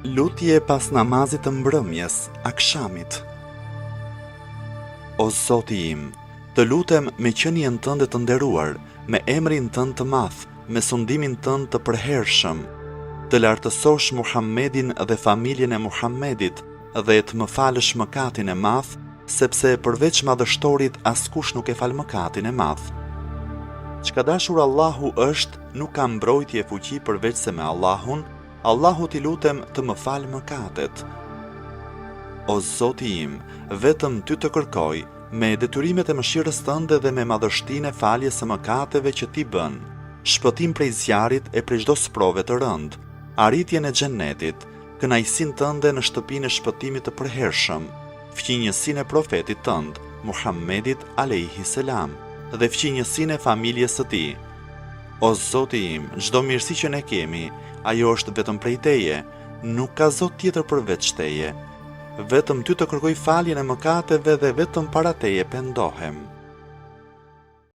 Lutje pas namazit të mbrëmjes, akshamit. O Zoti im, të lutem me qenien tënde të nderuar, me emrin tënd të madh, me sundimin tënd të përhershëm, të lartësosh Muhammedin dhe familjen e Muhammedit dhe të më falësh mëkatin e madh, sepse përveç madhështorit askush nuk e fal mëkatin e madh. Çka dashur Allahu është, nuk ka mbrojtje fuqi përveç se me Allahun. Allahu t'i lutem të më falë mëkatet. O Zoti im, vetëm ty të kërkoj, me detyrimet e mëshirës tënde dhe me madhështinë e faljes së mëkateve që ti bën, shpëtim prej zjarrit e prej çdo sprove të rënd, arritjen e xhenetit, kënaqësinë tënde në shtëpinë e shpëtimit të përhershëm, fqinjësinë e profetit tënd, Muhammedit alayhi salam, dhe fqinjësinë e familjes së tij. O Zoti im, çdo mirësi që ne kemi, ajo është vetëm prej teje, nuk ka Zot tjetër përveç teje. Vetëm ty të kërkoj faljen e mëkateve dhe vetëm para teje pendohem.